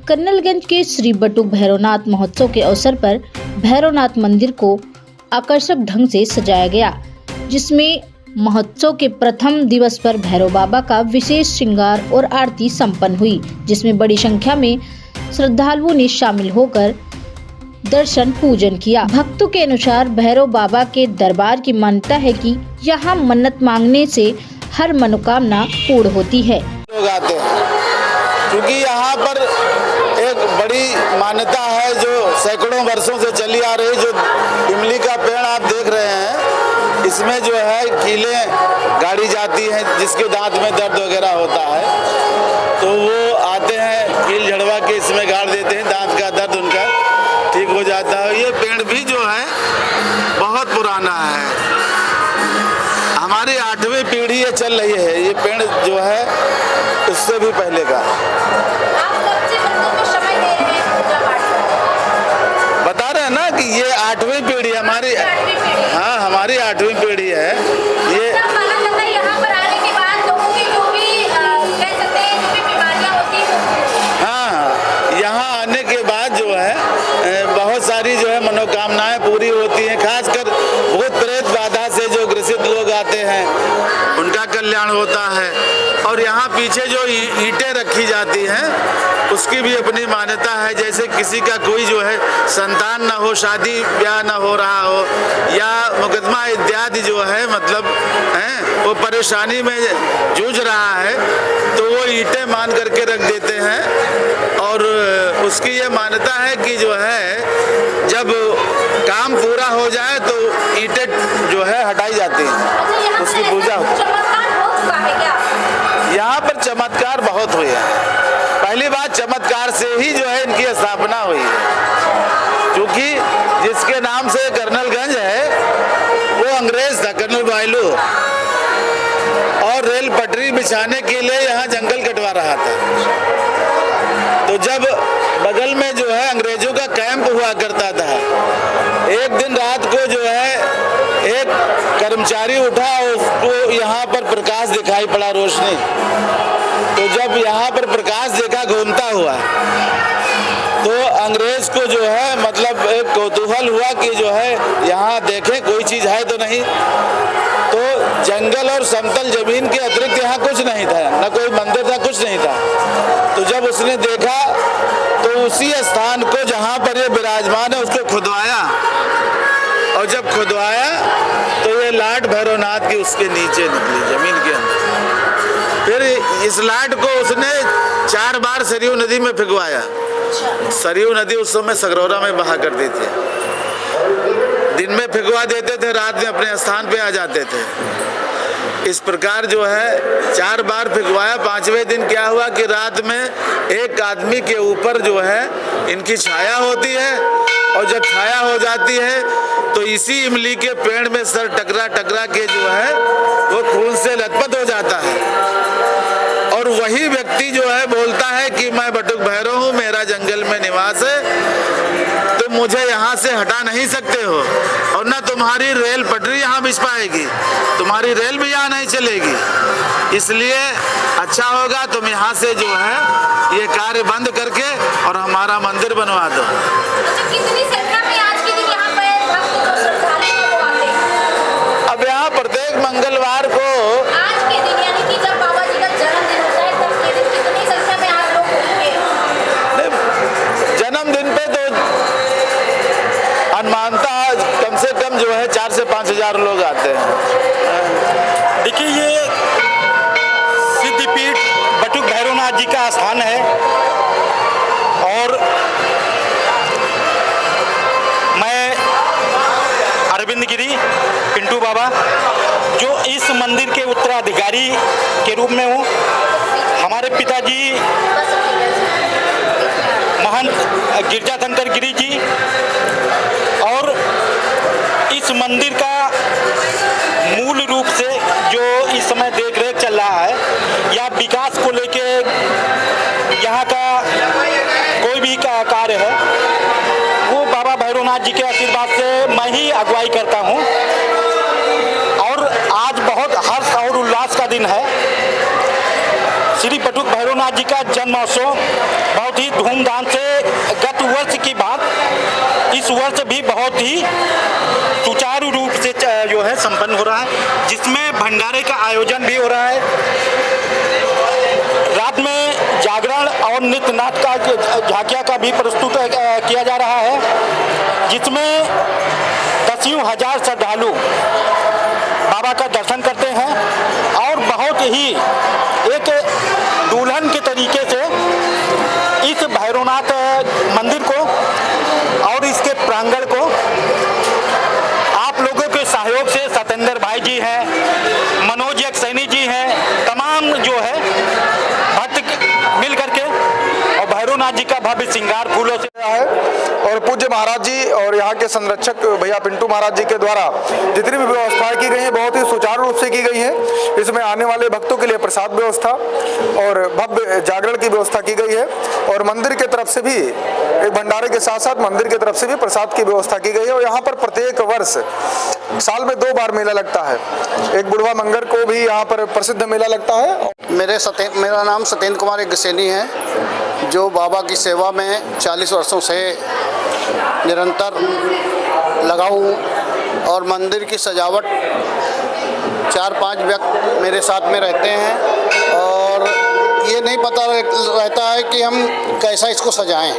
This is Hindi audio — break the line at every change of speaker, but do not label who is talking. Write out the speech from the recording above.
कन्नलगंज के श्री बटुक भैरवनाथ महोत्सव के अवसर पर भैरवनाथ मंदिर को आकर्षक ढंग से सजाया गया, जिसमें महोत्सव के प्रथम दिवस पर भैरव बाबा का विशेष श्रृंगार और आरती संपन्न हुई, जिसमें बड़ी संख्या में श्रद्धालुओं ने शामिल होकर दर्शन पूजन किया। भक्तों के अनुसार भैरव बाबा के दरबार की मान्यता है कि यहाँ मन्नत मांगने से हर मनोकामना पूर्ण होती है।
लोग आते हैं क्योंकि यहाँ पर एक बड़ी मान्यता है जो सैकड़ों वर्षों से चली आ रही। जो इमली का पेड़ आप देख रहे हैं, इसमें जो है कीलें गाड़ी जाती हैं, जिसके दांत में दर्द वगैरह होता है तो वो आते हैं, कील झड़वा के इसमें गाड़ देते हैं, दांत का दर्द उनका ठीक हो जाता है। ये पेड़ भी जो है बहुत पुराना है, हमारी 8वीं पीढ़ी ये चल रही है। ये पेड़ जो है उससे भी पहले का। बता रहे हैं ना कि ये 8वीं पीढ़ी हमारी, हाँ हमारी 8वीं पीढ़ी है। ये
यहाँ पर आने के बाद लोगों की जो भी कह सकते हैं जो भी बीमारियाँ होती हैं,
हाँ यहाँ आने के बाद जो है बहुत सारी जो है मनोकामनाएं पूरी होती हैं। खासकर भूत प्रेत बाधा से जो ग्रसित लोग आते हैं उनका कल्याण होता है। और यहाँ पीछे जो ईंटें रखी जाती हैं उसकी भी अपनी मान्यता है। जैसे किसी का कोई जो है संतान न हो, शादी ब्याह न हो रहा हो या मुकदमा इत्यादि जो है मतलब वो परेशानी में जूझ रहा है तो वो ईंटें मान करके रख देते हैं। और उसकी ये मान्यता है कि जो है जब काम पूरा हो जाए तो ईंटें जो है हटाई जाती हैं, उसकी पूजा होती है। यहाँ पर चमत्कार बहुत हुए हैं। पहली बात, चमत्कार से ही जो है इनकी स्थापना हुई है, क्योंकि जिसके नाम से कर्नलगंज है वो अंग्रेज था, कर्नल बायलू, और रेल पटरी बिछाने के लिए यहाँ जंगल कटवा रहा था। तो जब बगल में जो है अंग्रेजों का कैंप हुआ करता था, एक दिन रात को जो है एक कर्मचारी उठा, उसको यहाँ पर प्रकाश दिखाई पड़ा, रोशनी। तो जब यहाँ पर प्रकाश देखा घूमता हुआ तो अंग्रेज को जो है मतलब एक कौतूहल हुआ कि जो है यहाँ देखें कोई चीज है तो नहीं। तो जंगल और समतल जमीन के अतिरिक्त यहाँ कुछ नहीं था, न कोई मंदिर था, कुछ नहीं था। तो जब उसने देखा तो उसी स्थान को जहाँ पर ये विराजमान है उसको खुदवाया, और जब खुदवाया तो ये लाट भैरवनाथ की उसके नीचे निकली जमीन के अंदर। फिर इस लाट को उसने 4 बार सरयू नदी में फेंकवाया। सरयू नदी उस समय सगरौरा में बहा करती थी। दिन में फेंकवा देते थे, रात में अपने स्थान पे आ जाते थे। इस प्रकार जो है 4 बार फेंकवाया। 5वें दिन क्या हुआ कि रात में एक आदमी के ऊपर जो है इनकी छाया होती है, और जब छाया हो जाती है तो इसी इमली के पेड़ में सर टकरा टकरा के जो है वो खून से लथपथ हो जाता है। और वही व्यक्ति जो है बोलता है कि मैं बटुक भैरव हूँ, मेरा जंगल में निवास है, तुम मुझे यहाँ से हटा नहीं सकते हो, और ना तुम्हारी रेल पटरी यहाँ बिछ पाएगी, तुम्हारी रेल भी यहाँ नहीं चलेगी। इसलिए अच्छा होगा तुम यहाँ से जो है ये कार्य बंद करके और हमारा मंदिर बनवा दो।
कितनी संख्या में आज के दिन यहाँ पर भक्त जो श्रद्धालु आते हैं?
अब यहाँ प्रत्येक मंगलवार को,
आज के दिन यानी कि जब बाबा जी का जन्मदिन होता है तब के दिन कितनी संख्या में आप लोग होंगे?
जन्मदिन पे तो अनुमानता कम से कम जो है 4 से 5 हजार लोग आते हैं।
देखिए, ये सिद्धपीठ बटुक भैरवनाथ जी का स्थान है, और मैं अरविंद गिरी पिंटू बाबा जो इस मंदिर के उत्तराधिकारी के रूप में हूँ। हमारे पिताजी महंत गिरजाशंकर गिरी जी, और इस मंदिर का मूल रूप से जो इस समय देख रेख चल रहा है या विकास को लेके यहाँ का कोई भी का कार्य है वो बाबा भैरवनाथ जी के आशीर्वाद से मैं ही अगुवाई करता हूँ। और आज बहुत हर्ष और उल्लास का दिन है। श्री बटुक भैरवनाथ जी का जन्म महोत्सव बहुत ही धूमधाम से गत वर्ष की बात इस वर्ष भी बहुत ही सुचारू रूप से जो है संपन्न हो रहा है, जिसमें भंडारे का आयोजन भी हो रहा है। रात में जागरण और नृत्य नाट्य का झांकिया का भी प्रस्तुत किया जा रहा है, जिसमें दसियों हजार श्रद्धालु बाबा का दर्शन करते हैं और बहुत ही एक दुल्हन के तरीके से इस भैरवनाथ मंदिर को और इसके प्रांगण को आप लोगों के सहयोग से सतेंद्र भाई जी हैं, मनोज एक सैनी जी हैं, तमाम जो है भक्त मिल करके और भैरवनाथ जी का भव्य श्रृंगार फूलों से
है। और पूज्य महाराज जी और यहाँ के संरक्षक भैया पिंटू महाराज जी के द्वारा जितनी भी व्यवस्थाएं की गई हैं बहुत ही सुचारू रूप से की गई हैं। इसमें आने वाले भक्तों के लिए प्रसाद व्यवस्था और भव्य जागरण की व्यवस्था की गई है और मंदिर के तरफ से भी एक भंडारे के साथ साथ मंदिर की तरफ से भी प्रसाद की व्यवस्था की गई है। और यहाँ पर प्रत्येक वर्ष साल में 2 बार मेला लगता है। एक बुढ़वा मंगर को भी यहाँ पर प्रसिद्ध मेला लगता है।
मेरा नाम सत्येंद्र कुमार एक गसेनी है, जो बाबा की सेवा में 40 वर्षों से निरंतर लगा हूँ और मंदिर की सजावट 4-5 व्यक्ति मेरे साथ में रहते हैं और ये नहीं पता रहता है कि हम कैसा इसको सजाएं।